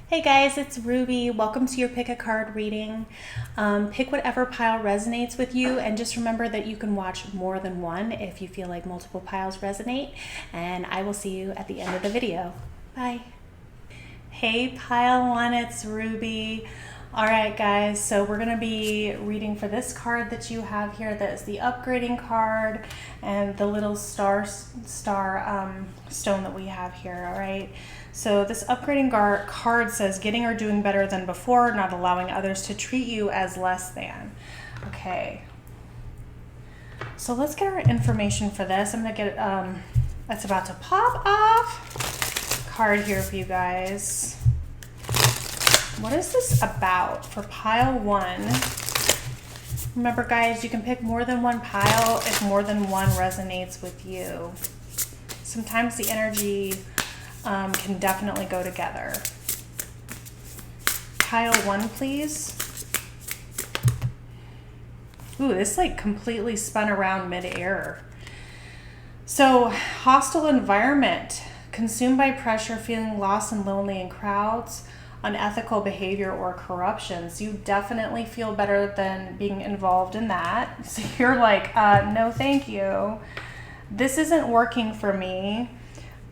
Hey guys, it's Ruby. Welcome to your pick a card reading. Pick whatever pile resonates with you, and just remember that you can watch more than one if you feel like multiple piles resonate, and I will see you at the end of the video. Bye. Hey pile one, it's Ruby. Alright guys, so we're going to be reading for this card that you have here. That is the upgrading card and the little stone that we have here. Alright, so this upgrading card says getting or doing better than before, not allowing others to treat you as less than. Okay, so let's get our information for this. I'm going to get that's about to pop off card here for you guys. What is this about for pile one? Remember guys, you can pick more than one pile if more than one resonates with you. Sometimes the energy can definitely go together. Pile one, please. Ooh, this like completely spun around mid-air. So, hostile environment, consumed by pressure, feeling lost and lonely in crowds, unethical behavior or corruptions. You definitely feel better than being involved in that. So you're like, no thank you. This isn't working for me.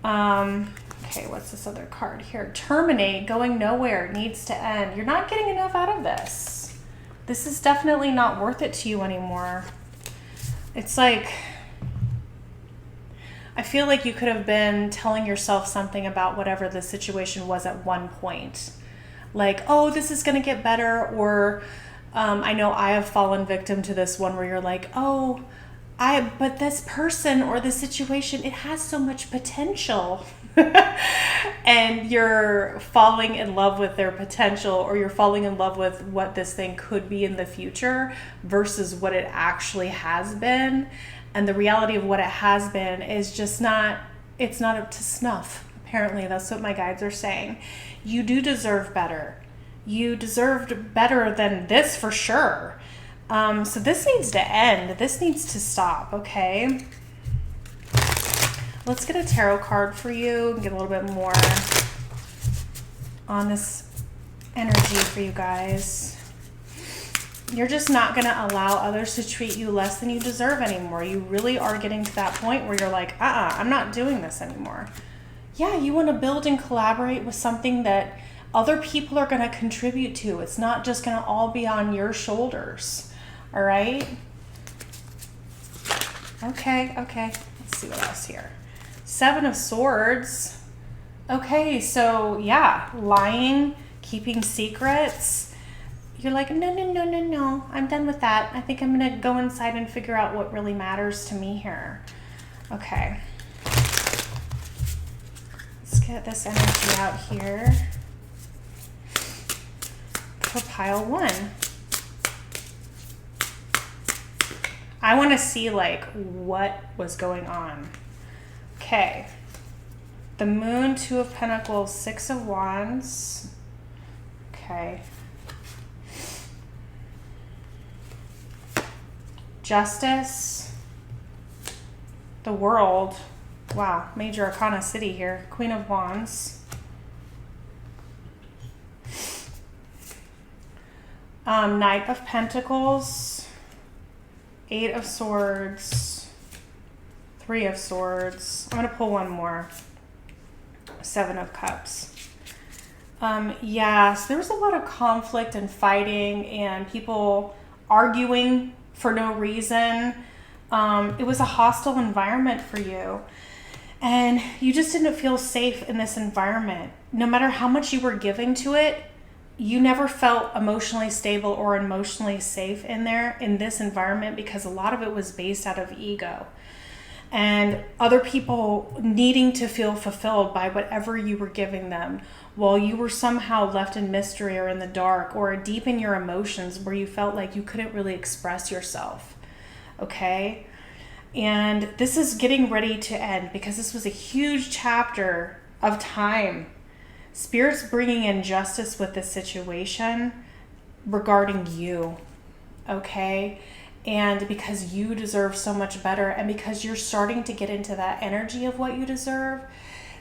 Okay, what's this other card here? Terminate, going nowhere, needs to end. You're not getting enough out of this. This is definitely not worth it to you anymore. It's like, I feel like you could have been telling yourself something about whatever the situation was at one point. Like, oh, this is going to get better. Or I know I have fallen victim to this one where you're like, oh, but this person or this situation, it has so much potential. And you're falling in love with their potential, or you're falling in love with what this thing could be in the future versus what it actually has been. And the reality of what it has been is just it's not up to snuff. Apparently, that's what my guides are saying. You do deserve better. You deserved better than this for sure. So this needs to end. This needs to stop, okay? Let's get a tarot card for you and get a little bit more on this energy for you guys. You're just not going to allow others to treat you less than you deserve anymore. You really are getting to that point where you're like, I'm not doing this anymore. Yeah, you want to build and collaborate with something that other people are going to contribute to. It's not just going to all be on your shoulders. All right? Okay. Let's see what else here. Seven of Swords. Okay, so yeah, lying, keeping secrets. You're like, no, I'm done with that. I think I'm going to go inside and figure out what really matters to me here. Okay. Let's get this energy out here for pile one. I want to see like what was going on. Okay. The Moon, Two of Pentacles, Six of Wands. Okay. Justice, the World, wow, major arcana city here, Queen of Wands, Knight of Pentacles, Eight of Swords, Three of Swords. I'm going to pull one more, Seven of Cups. Yeah, so there was a lot of conflict and fighting and people arguing for no reason. It was a hostile environment for you. And you just didn't feel safe in this environment. No matter how much you were giving to it, you never felt emotionally stable or emotionally safe in this environment, because a lot of it was based out of ego. And other people needing to feel fulfilled by whatever you were giving them, while you were somehow left in mystery or in the dark or deep in your emotions where you felt like you couldn't really express yourself. Okay? And this is getting ready to end, because this was a huge chapter of time. Spirit's bringing in justice with this situation regarding you. Okay? And because you deserve so much better, and because you're starting to get into that energy of what you deserve,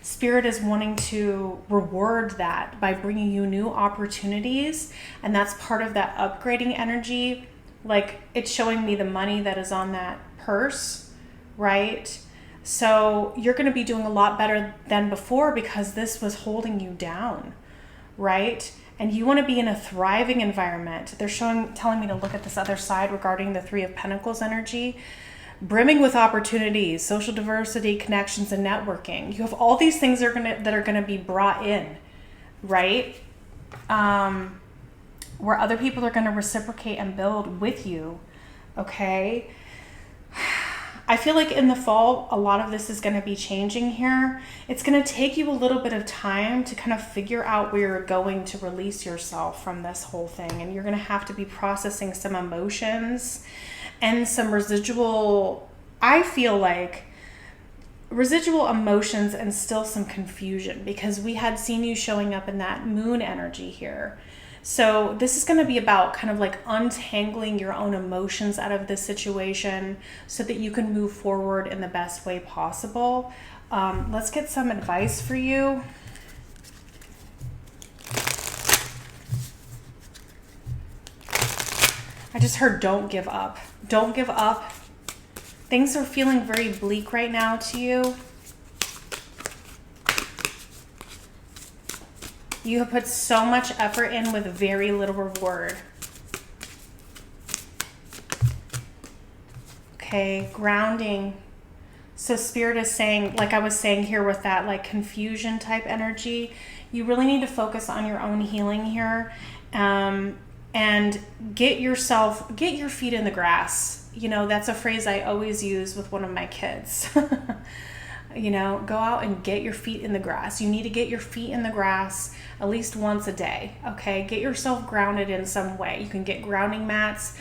Spirit is wanting to reward that by bringing you new opportunities. And that's part of that upgrading energy. Like, it's showing me the money that is on that purse, right? So you're going to be doing a lot better than before because this was holding you down, right? And you want to be in a thriving environment. They're telling me to look at this other side regarding the Three of Pentacles energy. Brimming with opportunities, social diversity, connections, and networking. You have all these things that are gonna be brought in, right? Where other people are gonna reciprocate and build with you, okay? I feel like in the fall, a lot of this is gonna be changing here. It's gonna take you a little bit of time to kind of figure out where you're going to release yourself from this whole thing. And you're gonna have to be processing some emotions and some residual, I feel like, residual emotions and still some confusion, because we had seen you showing up in that moon energy here. So this is going to be about kind of like untangling your own emotions out of this situation so that you can move forward in the best way possible. Let's get some advice for you. I just heard don't give up. Don't give up. Things are feeling very bleak right now to you. You have put so much effort in with very little reward. Okay, grounding. So Spirit is saying, like I was saying here with that like confusion type energy, you really need to focus on your own healing here. And get your feet in the grass. You know, that's a phrase I always use with one of my kids. You know, go out and get your feet in the grass. You need to get your feet in the grass at least once a day, okay? Get yourself grounded in some way. You can get grounding mats.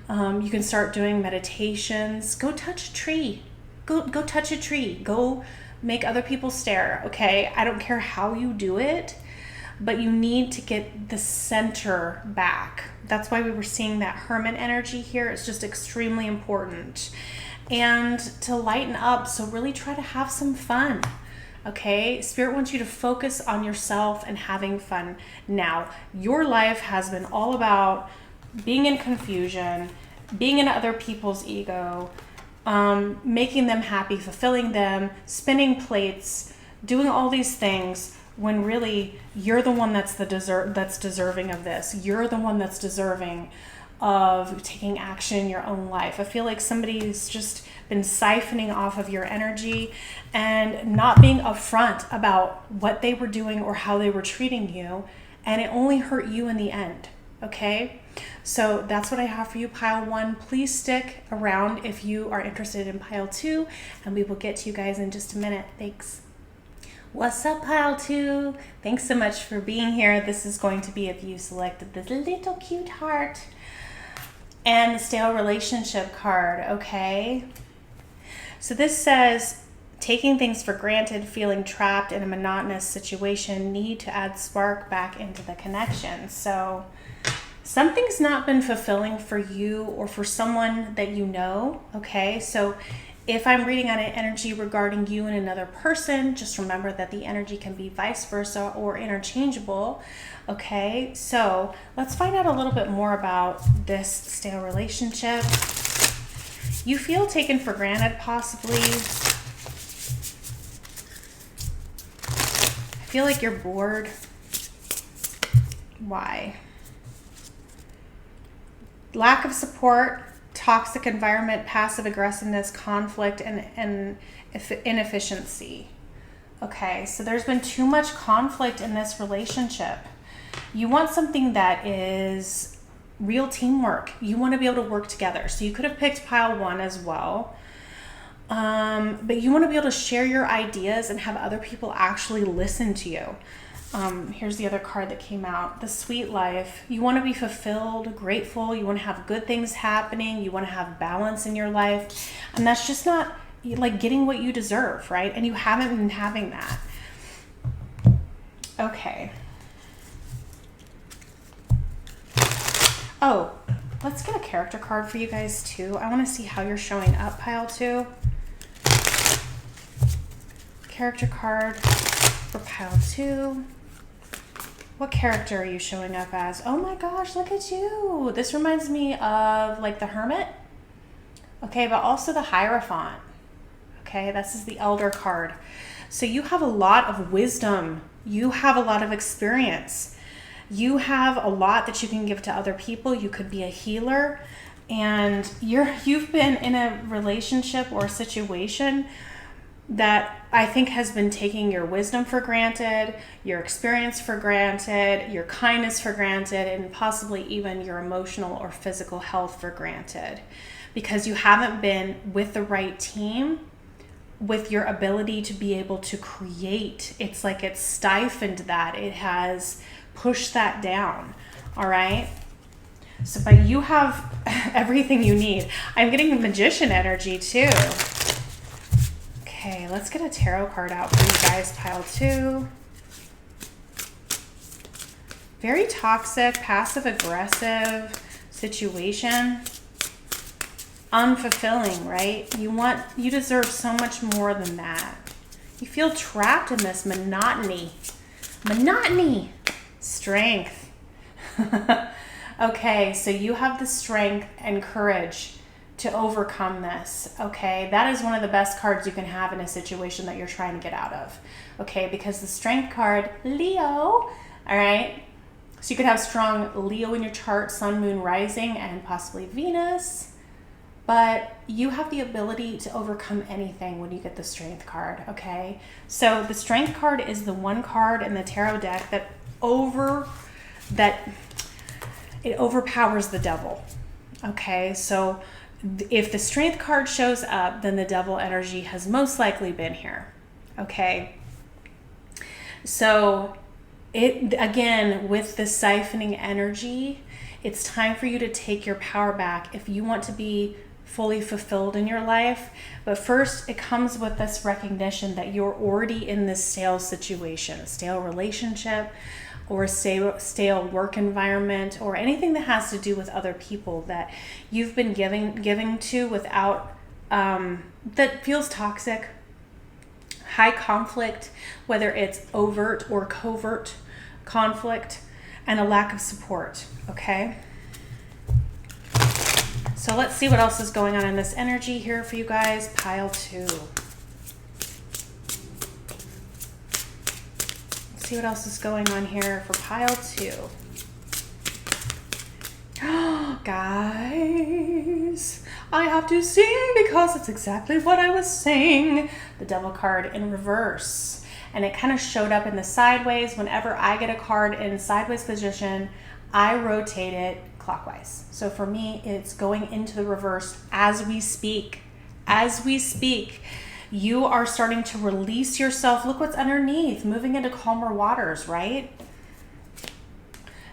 You can start doing meditations. Go touch a tree. Go touch a tree. Go make other people stare, okay? I don't care how you do it, but you need to get the center back. That's why we were seeing that Hermit energy here. It's just extremely important. And to lighten up, so really try to have some fun, okay? Spirit wants you to focus on yourself and having fun now. Your life has been all about being in confusion, being in other people's ego, making them happy, fulfilling them, spinning plates, doing all these things, when really you're the one that's deserving of this. You're the one that's deserving of taking action in your own life. I feel like somebody's just been siphoning off of your energy and not being upfront about what they were doing or how they were treating you, and it only hurt you in the end, okay? So that's what I have for you, pile 1. Please stick around if you are interested in pile 2, and we will get to you guys in just a minute. Thanks. What's up, pile 2? Thanks so much for being here. This is going to be if you selected this little cute heart and the stale relationship card, okay? So this says, taking things for granted, feeling trapped in a monotonous situation, need to add spark back into the connection. So something's not been fulfilling for you or for someone that you know, okay? So if I'm reading on an energy regarding you and another person, just remember that the energy can be vice versa or interchangeable, okay? So let's find out a little bit more about this stale relationship. You feel taken for granted, possibly. I feel like you're bored. Why? Lack of support, toxic environment, passive aggressiveness, conflict, and inefficiency. Okay, so there's been too much conflict in this relationship. You want something that is real teamwork. You want to be able to work together. So you could have picked pile 1 as well. But you want to be able to share your ideas and have other people actually listen to you. Here's the other card that came out, the sweet life. You want to be fulfilled, grateful. You want to have good things happening. You want to have balance in your life. And that's just not like getting what you deserve, right? And you haven't been having that. Okay. Oh, let's get a character card for you guys too. I want to see how you're showing up, pile 2. Character card. For pile 2, what character are you showing up as? Oh my gosh, look at you. This reminds me of like the Hermit. Okay, but also the Hierophant. Okay, this is the Elder card. So you have a lot of wisdom. You have a lot of experience. You have a lot that you can give to other people. You could be a healer, and you've been in a relationship or a situation that I think has been taking your wisdom for granted, your experience for granted, your kindness for granted, and possibly even your emotional or physical health for granted, because you haven't been with the right team with your ability to be able to create. It's like it's stifled that. It has pushed that down. All right. So, but you have everything you need. I'm getting Magician energy too. Okay, let's get a tarot card out for you guys, pile 2. Very toxic, passive-aggressive situation. Unfulfilling, right? You deserve so much more than that. You feel trapped in this monotony. Monotony. Strength. Okay, so you have the strength and courage to overcome this. Okay, that is one of the best cards you can have in a situation that you're trying to get out of. Okay, because the Strength card, Leo, all right? So you could have strong Leo in your chart, Sun, Moon, Rising, and possibly Venus. But you have the ability to overcome anything when you get the Strength card, okay? So the Strength card is the one card in the tarot deck that it overpowers the devil, okay? So if the Strength card shows up, then the devil energy has most likely been here, okay? So it, again, with the siphoning energy, it's time for you to take your power back if you want to be fully fulfilled in your life. But first, it comes with this recognition that you're already in this stale situation, a stale relationship, or a stale work environment, or anything that has to do with other people that you've been giving to without, that feels toxic, high conflict, whether it's overt or covert conflict, and a lack of support, okay? So let's see what else is going on in this energy here for you guys. Pile 2. See what else is going on here for pile 2. Guys, I have to sing because it's exactly what I was saying. The Devil card in reverse. And it kind of showed up in the sideways. Whenever I get a card in sideways position, I rotate it clockwise. So for me, it's going into the reverse as we speak. As we speak. You are starting to release yourself. Look what's underneath, moving into calmer waters, right?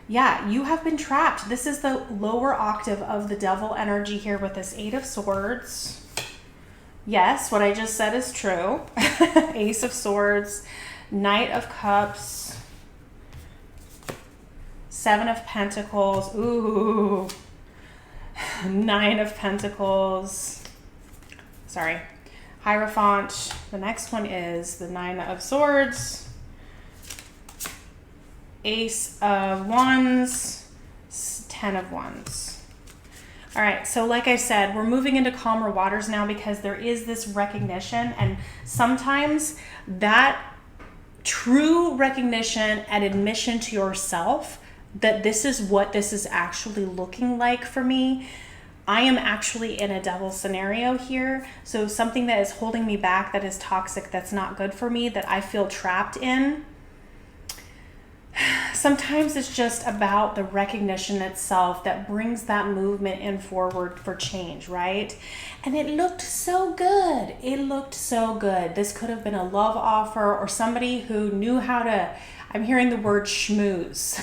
Yeah, you have been trapped. This is the lower octave of the devil energy here with this 8 of Swords. Yes, what I just said is true. Ace of Swords, Knight of Cups, 7 of Pentacles, ooh, 9 of Pentacles, sorry. Hierophant. The next one is the 9 of Swords, Ace of Wands, 10 of Wands. All right, so like I said, we're moving into calmer waters now because there is this recognition, and sometimes that true recognition and admission to yourself that this is what this is actually looking like for me. I am actually in a devil scenario here. So something that is holding me back, that is toxic, that's not good for me, that I feel trapped in. Sometimes it's just about the recognition itself that brings that movement in forward for change, right? And it looked so good. It looked so good. This could have been a love offer or somebody who knew how to, I'm hearing the word schmooze.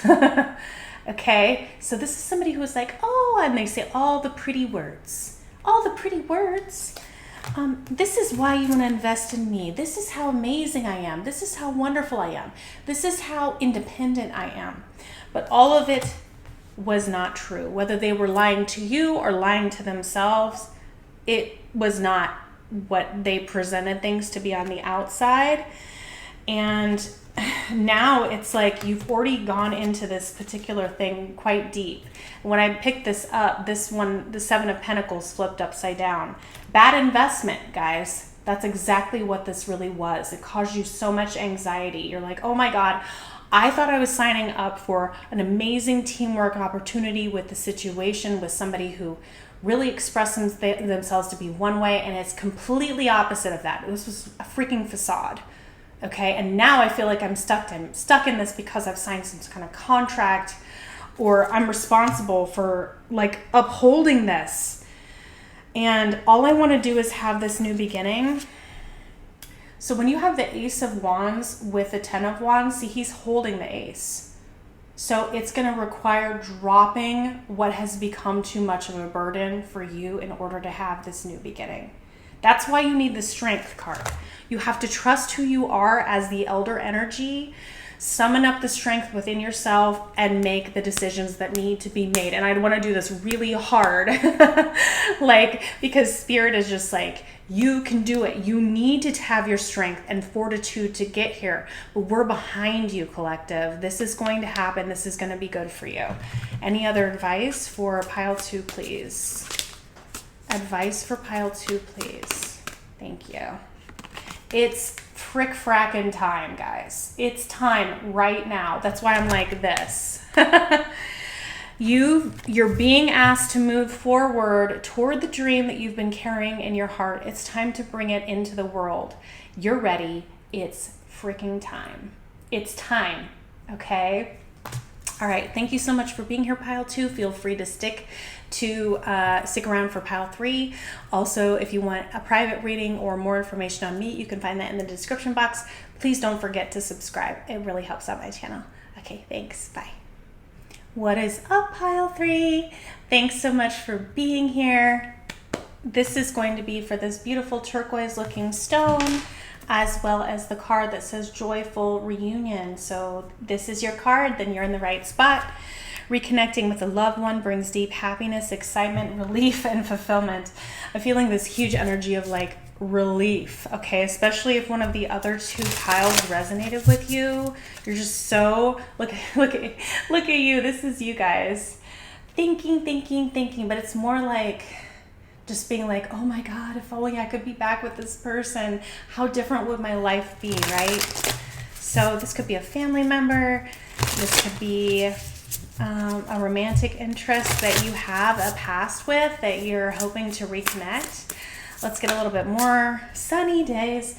Okay, so this is somebody who was like, oh, and they say all the pretty words. All the pretty words. This is why you want to invest in me. This is how amazing I am. This is how wonderful I am. This is how independent I am. But all of it was not true. Whether they were lying to you or lying to themselves, it was not what they presented things to be on the outside. And now it's like you've already gone into this particular thing quite deep. When I picked this up, this one, the Seven of Pentacles flipped upside down. Bad investment, guys. That's exactly what this really was. It caused you so much anxiety. You're like, oh my God, I thought I was signing up for an amazing teamwork opportunity with the situation, with somebody who really expressed themselves to be one way, and it's completely opposite of that. This was a freaking facade. Okay, and now I feel like I'm stuck in this because I've signed some kind of contract, or I'm responsible for like upholding this. And all I want to do is have this new beginning. So when you have the Ace of Wands with the Ten of Wands, see, he's holding the Ace. So it's going to require dropping what has become too much of a burden for you in order to have this new beginning. That's why you need the Strength card. You have to trust who you are as the elder energy, summon up the strength within yourself, and make the decisions that need to be made. And I want to do this really hard, like, because Spirit is just like, you can do it. You need to have your strength and fortitude to get here. But we're behind you, collective. This is going to happen. This is going to be good for you. Any other advice for pile 2, please? Advice for pile 2, please. Thank you. It's frick-frackin' time, guys. It's time right now. That's why I'm like this. You're being asked to move forward toward the dream that you've been carrying in your heart. It's time to bring it into the world. You're ready. It's freaking time. It's time, okay? All right, thank you so much for being here, pile 2. Feel free to stick around for pile 3. Also, if you want a private reading or more information on me, you can find that in the description box. Please don't forget to subscribe. It really helps out my channel. Okay, thanks. Bye. What is up, pile 3? Thanks so much for being here. This is going to be for this beautiful turquoise looking stone, as well as the card that says Joyful Reunion. So this is your card, then you're in the right spot. Reconnecting with a loved one brings deep happiness, excitement, relief, and fulfillment. I'm feeling this huge energy of like relief, okay? Especially if one of the other 2 piles resonated with you. You're just so, look at you. This is you guys. Thinking, but it's more like just being like, oh my God, if only I could be back with this person. How different would my life be, right? So this could be a family member. This could be a romantic interest that you have a past with that you're hoping to reconnect. Let's get a little bit more. Sunny days,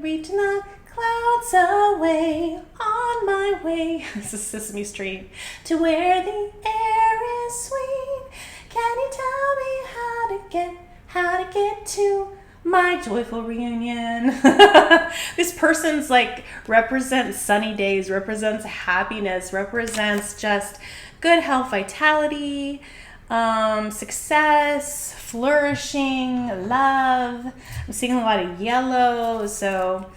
reaching the clouds away, on my way. This is Sesame Street. To where the air is sweet. Can you tell me how to get to my joyful reunion? This person's like represents sunny days, represents happiness, represents just good health, vitality, success, flourishing, love. I'm seeing a lot of yellow. So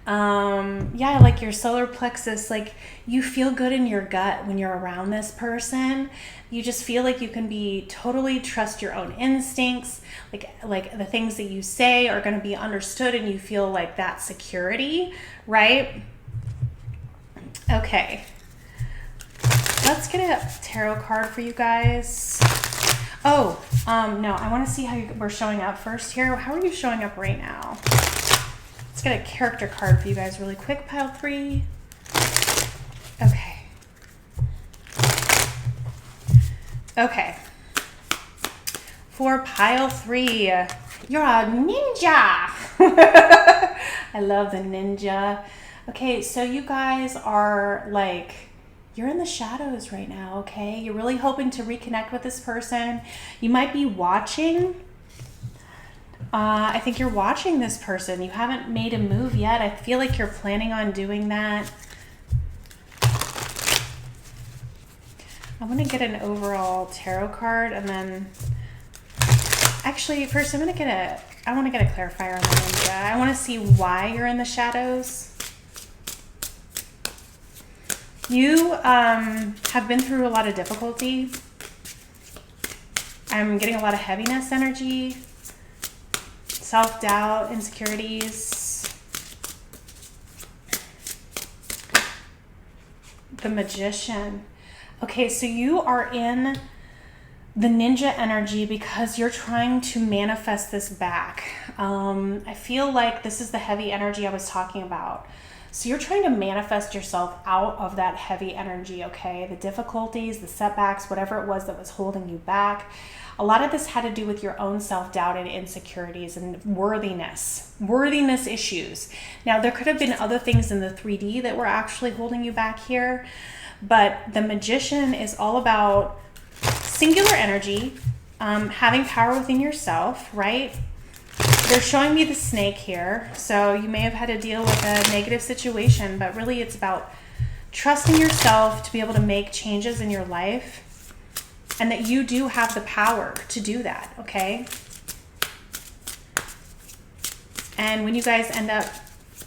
yeah, like your solar plexus, like you feel good in your gut when you're around this person. You just feel like you can be totally trust your own instincts. Like the things that you say are going to be understood, and you feel like that security, right? Okay. Let's get a tarot card for you guys. Oh, no, I want to see how we're showing up first here. How are you showing up right now? Let's get a character card for you guys really quick, pile 3. Okay. Okay. For pile 3, you're a ninja. I love the ninja. Okay, so you guys are like, you're in the shadows right now, okay? You're really hoping to reconnect with this person. You might be watching. I think you're watching this person. You haven't made a move yet. I feel like you're planning on doing that. I want to get an overall tarot card, and then actually first I want to get a clarifier on the ninja. I want to see why you're in the shadows. You have been through a lot of difficulty. I'm getting a lot of heaviness energy, self-doubt, insecurities. The Magician. Okay, so you are in the ninja energy because you're trying to manifest this back. I feel like this is the heavy energy I was talking about. So you're trying to manifest yourself out of that heavy energy, okay? The difficulties, the setbacks, whatever it was that was holding you back. A lot of this had to do with your own self-doubt and insecurities and worthiness issues. Now, there could have been other things in the 3D that were actually holding you back here, but the Magician is all about singular energy, having power within yourself, right? They're showing me the snake here, so you may have had to deal with a negative situation, but really it's about trusting yourself to be able to make changes in your life, and that you do have the power to do that, okay? And when you guys end up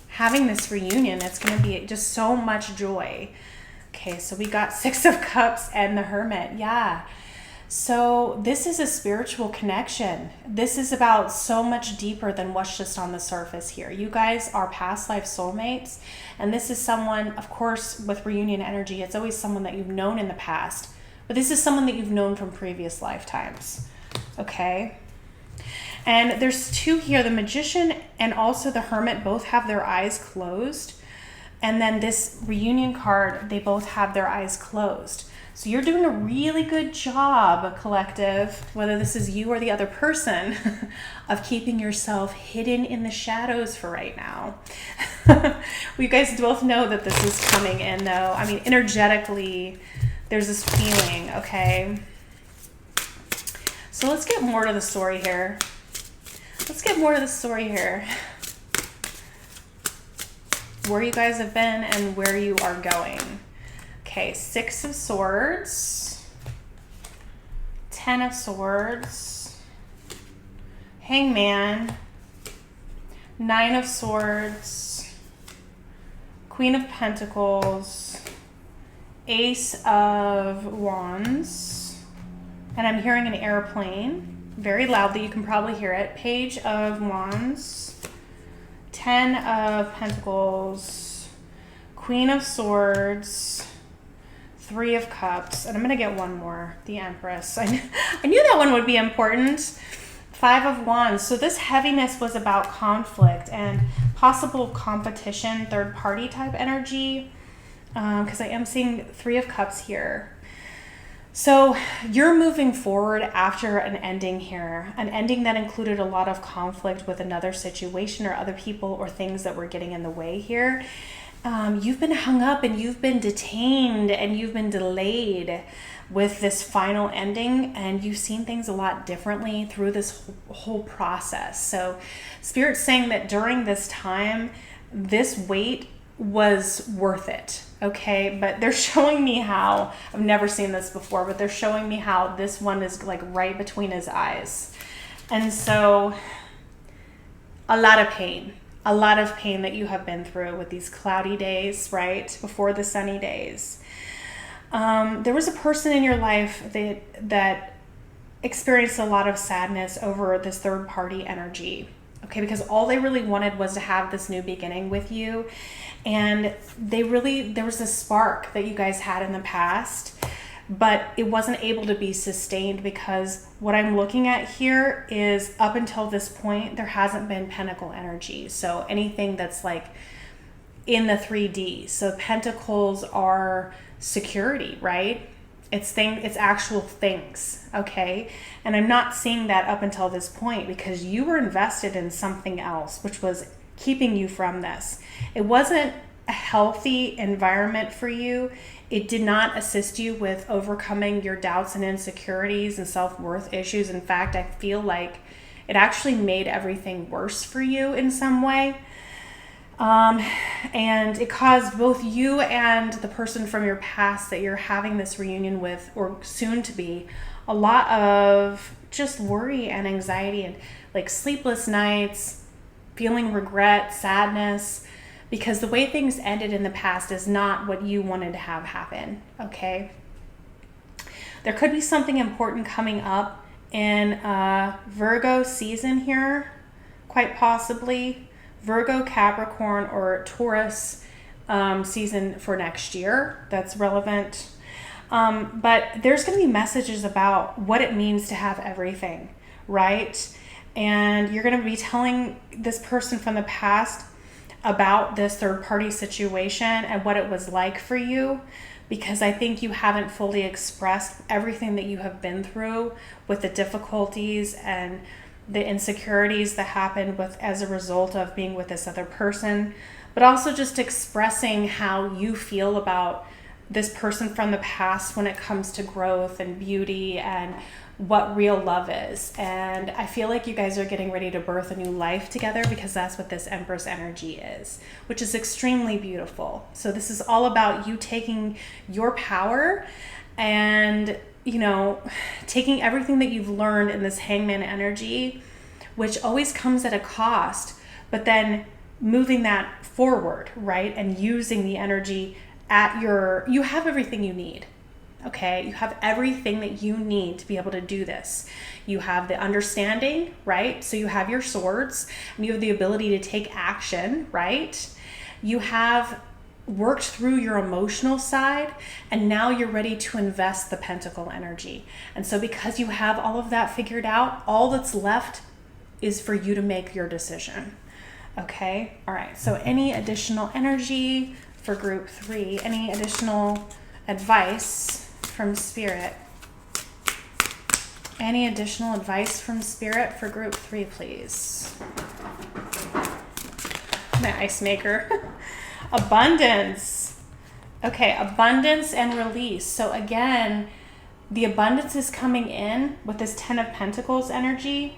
having this reunion, it's going to be just so much joy. Okay, so we got 6 of Cups and the Hermit. Yeah. So this is a spiritual connection. This is about so much deeper than what's just on the surface here. You guys are past life soulmates, and this is someone, of course, with reunion energy, it's always someone that you've known in the past, but this is someone that you've known from previous lifetimes, okay? And there's 2 here, the Magician and also the Hermit both have their eyes closed. And then this reunion card, they both have their eyes closed. So you're doing a really good job, collective, whether this is you or the other person, of keeping yourself hidden in the shadows for right now. You guys both know that this is coming in, though. I mean, energetically, there's this feeling, okay? So let's get more to the story here. Where you guys have been and where you are going. Okay, 6 of Swords, 10 of Swords, Hangman, 9 of Swords, Queen of Pentacles, Ace of Wands, and I'm hearing an airplane very loudly. You can probably hear it. Page of Wands, 10 of Pentacles, Queen of Swords, 3 of Cups, and I'm going to get one more, the Empress. I knew that one would be important. 5 of Wands. So this heaviness was about conflict and possible competition, third party type energy, because I am seeing 3 of Cups here. So you're moving forward after an ending here, an ending that included a lot of conflict with another situation or other people or things that were getting in the way here. You've been hung up and you've been detained and you've been delayed with this final ending, and you've seen things a lot differently through this whole process. So Spirit's saying that during this time, this wait was worth it. Okay, but they're showing me how, I've never seen this before, but they're showing me how this one is like right between his eyes. And so a lot of pain that you have been through with these cloudy days, right? Before the sunny days. There was a person in your life that experienced a lot of sadness over this third party energy. Okay, because all they really wanted was to have this new beginning with you. And there was a spark that you guys had in the past, but it wasn't able to be sustained because what I'm looking at here is up until this point, there hasn't been pentacle energy. So anything that's like in the 3D. So pentacles are security, right? It's actual things, okay? And I'm not seeing that up until this point because you were invested in something else, which was keeping you from this. It wasn't a healthy environment for you. It did not assist you with overcoming your doubts and insecurities and self-worth issues. In fact, I feel like it actually made everything worse for you in some way. And it caused both you and the person from your past that you're having this reunion with, or soon to be, a lot of just worry and anxiety and like sleepless nights, feeling regret, sadness, because the way things ended in the past is not what you wanted to have happen, okay? There could be something important coming up in Virgo season here, quite possibly. Virgo, Capricorn, or Taurus season for next year that's relevant. But there's going to be messages about what it means to have everything, right? And you're going to be telling this person from the past about this third party situation and what it was like for you, because I think you haven't fully expressed everything that you have been through with the difficulties and the insecurities that happened with as a result of being with this other person, but also just expressing how you feel about this person from the past when it comes to growth and beauty and what real love is. And I feel like you guys are getting ready to birth a new life together, because that's what this Empress energy is, which is extremely beautiful. So this is all about you taking your power and, you know, taking everything that you've learned in this Hangman energy, which always comes at a cost, but then moving that forward, right? And using the energy you have everything you need. Okay, you have everything that you need to be able to do this. You have the understanding, right? So you have your swords and you have the ability to take action, right? You have worked through your emotional side, and now you're ready to invest the pentacle energy. And so because you have all of that figured out, all that's left is for you to make your decision. Okay, all right, so any additional energy for group 3, any additional advice from Spirit? Any additional advice from Spirit for group 3, please? My ice maker. Abundance. Okay, abundance and release. So again, the abundance is coming in with this 10 of Pentacles energy,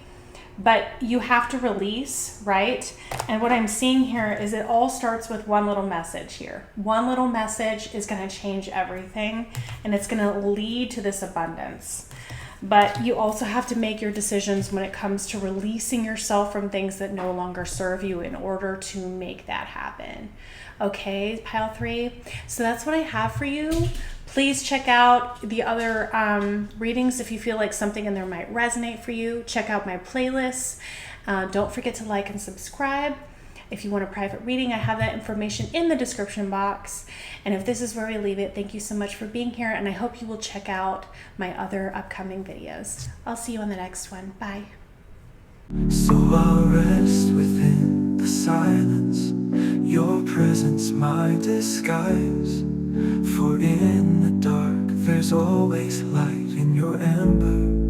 but you have to release, right? And what I'm seeing here is it all starts with one little message here. One little message is going to change everything, and it's going to lead to this abundance. But you also have to make your decisions when it comes to releasing yourself from things that no longer serve you in order to make that happen. Okay, pile 3. So that's what I have for you. Please check out the other readings if you feel like something in there might resonate for you. Check out my playlists. Don't forget to like and subscribe. If you want a private reading, I have that information in the description box. And if this is where we leave it, thank you so much for being here, and I hope you will check out my other upcoming videos. I'll see you on the next one. Bye. So I'll rest within the silence, your presence my disguise. For in the dark there's always light in your ember.